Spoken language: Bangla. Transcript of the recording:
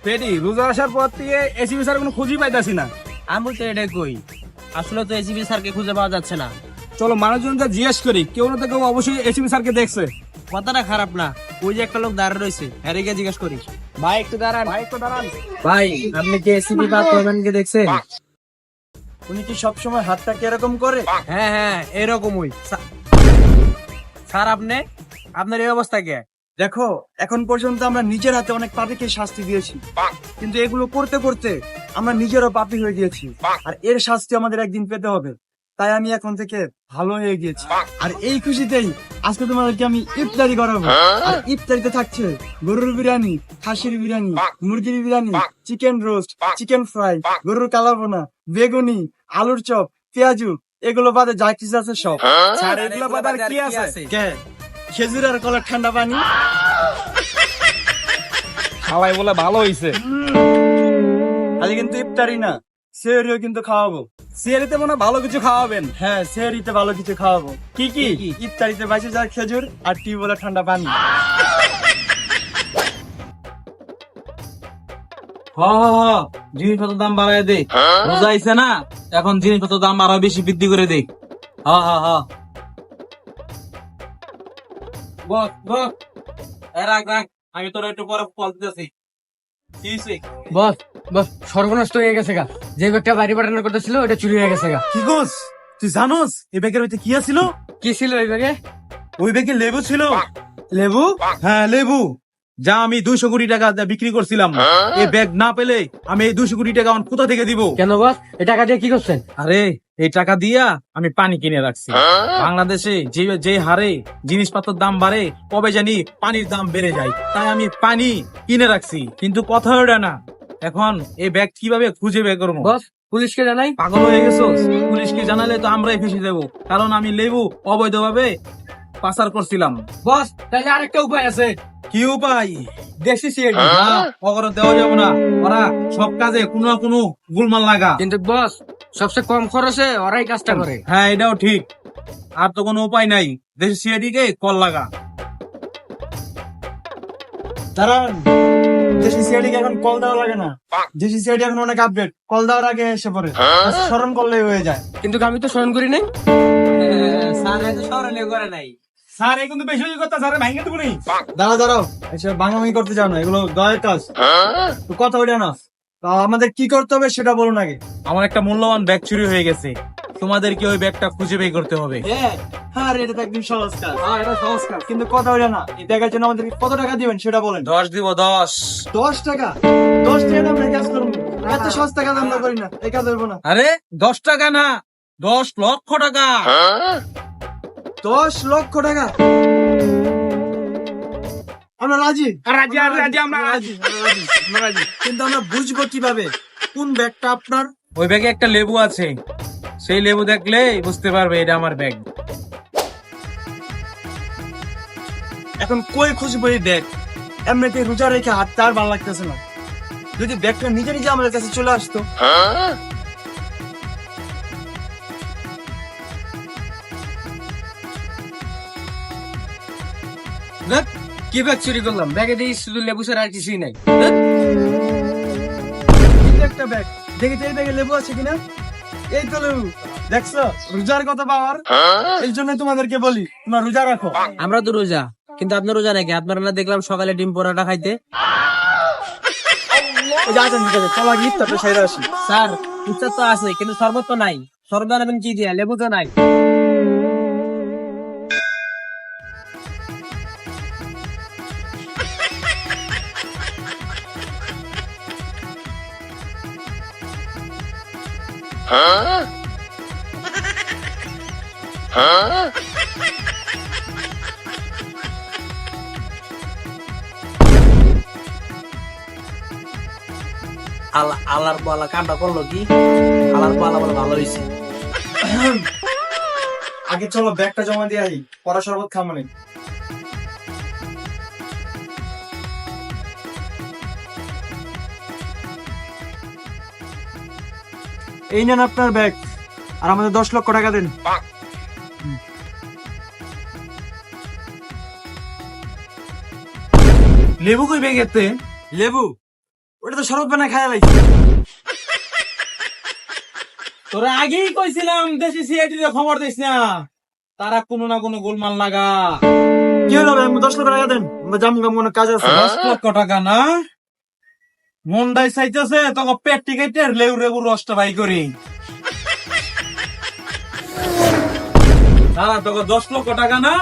পেটি রোজা আসার পর থেকে এসিবি স্যার কোনো খুঁজই পাইতাছি না। আমি তো এটাই কই, আসলে তো এসিবি স্যারকে খুঁজে পাওয়া যাচ্ছে না। চলো মানুষজনকে জিজ্ঞেস করি, কেউ না তো কেউ অবশ্যই এসিবি স্যারকে দেখছে। কথাটা খারাপ না, ওই যে একটা লোক দাঁড়িয়ে রয়েছে, হ্যারে গিয়ে জিজ্ঞেস করি। ভাই একটু দাঁড়ান, ভাই একটু দাঁড়ান। ভাই আপনি কি এসিবি বা প্রধানকে দেখছেন? উনি কি সবসময় হাতটা কিরকম করে? হ্যাঁ হ্যাঁ এরকমই। স্যার আপনার এই অবস্থা কে? দেখো, এখন পর্যন্ত আমরা নিজের হাতে অনেক পাপীকে শাস্তি দিয়েছি, কিন্তু এগুলো করতে করতে আমরা নিজেরও পাপী হয়ে গিয়েছি। আর এর শাস্তি আমাদের একদিন পেতে হবে। তাই আমি এখন থেকে ভালো হয়ে গিয়েছি। আর এই খুশিতেই আজকে তোমাদেরকে আমি ইফতারি করাবো। আর ইফতারিতে থাকছে গরুর বিরিয়ানি, খাসির বিরিয়ানি, মুরগির biryani, chicken roast, chicken fry, গরুর কালাবোনা, বেগুনি, আলুর চপ, পেঁয়াজু, এগুলো বাদে যা কিছু আছে সব। স্যার এগুলো বাদ আর কি আছে? কে? খেজুর আর কলার ঠান্ডা পানি। খাওয়াই বলে ভালো হইছে। আজ কিন্তু ইফতারি না, সেহরিও কিন্তু খাওয়াবো। সিয়ারিতে মনে হয় ভালো কিছু খাওয়াবেন। হ্যাঁ, সেহরিতে ভালো কিছু খাওয়াবো। কি কি? ইফতারিতে বাইশে যার খেজুর আর টিউবওয়েলে ঠান্ডা পানি। জিনিসপত্রের দাম বাড়ায় দে, রোজা আইছে না, এখন জিনিসপত্রের দাম আরো বেশি বৃদ্ধি করে দে। বস বস, রাখ রাখ, আমি তোর একটু পরে কল দিতেছি। কি হইছে? বস বস সর্বনষ্ট হয়ে গেছে গা, যে ব্যাগটা বাড়ি পাঠানো করতেছিল ওটা চুরি হয়ে গেছে গা। কি গোস, তুই জানোস এই ব্যাগের ভিতরে কি আছিল? কি ছিল ওই ব্যাগে? ওই ব্যাগে লেবু ছিল। লেবু? হ্যাঁ লেবু, যা আমি 200 কোটি টাকা দিয়ে বিক্রি করছিলাম। এই ব্যাগ না পেলে আমি এই 200 কোটি টাকা কোথা থেকে দিব? কেন বস, এই টাকা দিয়ে কি করছেন? আরে এই টাকা দিয়া আমি পানি কিনে রাখছি। বাংলাদেশে যে হারে জিনিসপত্রের দাম বাড়ে, কবে জানি পানির দাম বেড়ে যায়, তাই আমি পানি কিনে রাখছি। কিন্তু কথা ওটা না, এখন এই ব্যাগ কিভাবে খুঁজে বের করবো? বস পুলিশকে জানাই। পাগল হয়ে গেছো? পুলিশকে জানালে তো আমরাই ফেসে দেবো, কারণ আমি লেবু অবৈধভাবে পাচার করছিলাম। বস তাহলে আরেকটা উপায় আছে। কি উপায়? দেশি সিআইডি। ওরা দেওয়া যাবে না, ওরা সব কাজে কোনো না কোনো গুলমাল লাগা। কিন্তু বস সবচেয়ে কম খরচে ওরাই কাজটা করে। হ্যাঁ এটাও ঠিক, আর তো কোনো উপায় নাই, দেশি সিআইডি কে কল লাগা। দাঁড়ান, দেশি সিআইডি এখন কল দেওয়া লাগে না। দেশি সিআইডি এখন অনেক আপডেট, কল দেওয়ার আগে এসে পড়ে, স্মরণ করলেই হয়ে যায়। কিন্তু আমি তো স্মরণ করি নাই। স্যার এত স্মরণীয় করে নাই। স্যার এই কিন্তু বেশি কথা, স্যার ভাঙে দেবো নি। দাঁড়াও, এসব ভাঙাভাঙি করতে চাও না, এগুলো দয়ের কাজ। তো কথা ওইটা না, তা আমাদের কি করতে হবে সেটা বলুন আগে। আমার একটা মূল্যবান ব্যাগ চুরি হয়ে গেছে, তোমাদেরকে ওই ব্যাগটা খুঁজে বের করতে হবে। হ্যাঁ এটা তো একদম সহজ কাজ। হ্যাঁ এটা সহজ কাজ, কিন্তু কথা ওইটা না, এই ব্যাগের জন্য আমাদের কত টাকা দিবেন সেটা বলেন। 10 দিব, 10। 10 টাকা? 10 টাকা দাম কাজ করুন, এত সহজ টাকা দাম করি না, এই কাজ হইব না। আরে 10 টাকা না, 10 লক্ষ টাকা। 10 লক্ষ টাকা? আমরা রাজি। রাজি আমরা রাজি। কিন্তু আমরা বুঝবো কিভাবে কোন ব্যাগটা আপনার? ওই ব্যাগে একটা লেবু আছে, সেই লেবু দেখলে বুঝতে পারবে এটা আমার ব্যাগ। এখন কই খুঁজবো এই ব্যাগ? এমনিতে রোজা রেখে হাঁটতে আর ভালো লাগতেছে না, যদি ব্যাগটা নিজে নিজে আমাদের কাছে চলে আসতো। দেখ, কি ব্যাগ চুরি করলাম? ব্যাগে দিয়ে শুধু লেবু ছাড়া আর কিছুই নাই। এই একটা ব্যাগ, দেখি তো এই ব্যাগে লেবু আছে কিনা। এই তো লেবু, দেখছো রোজার কথা পাওয়ার। এই জন্য তোমাদেরকে বলি তোমরা রোজা রাখো। আমরা তো রোজা, কিন্তু আপনার রোজা নাকি? আপনারা না দেখলাম সকালে ডিম পরোটা খাইতে। এই যে আছেন, ঠিক আছে, চলো আগে ইফতারটা সেরে আসি। স্যার ইচ্ছা তো আছে, কিন্তু শরবত তো নাই। শরবত বানাবেন কি দিয়া? লেবু তো নাই। আল্লাহর পালা কামটা করলো কি? আল্লাহর পালা বলে ভালো হয়েছে। আগে চলো ব্যাগটা জমা দিয়ে আই, পড়া শরবত খাবো না। এই নেন আপনার ব্যাগ, আর আমাদের 10 লক্ষ টাকা দেন। লেবু কই ব্যাগেতে? লেবু ওটা তো শরবত বানায় খায়া লাইছি। তোরা আগেই কইছিলাম দেশি সিআইডি রে খবর দিস না, তারা কোনো না কোনো গোলমাল লাগা। কি হলো ভাই, 10 লক্ষ টাকা দেন, আমরা জামু গামু অনেক কাজ আছে। 10 লক্ষ টাকা না, মন্ডাই চাইতেছে তোকে পেট টিকেটে লেউ রেবু রসটা বাই করি। তারা তোকে 10 লক্ষ টাকা না,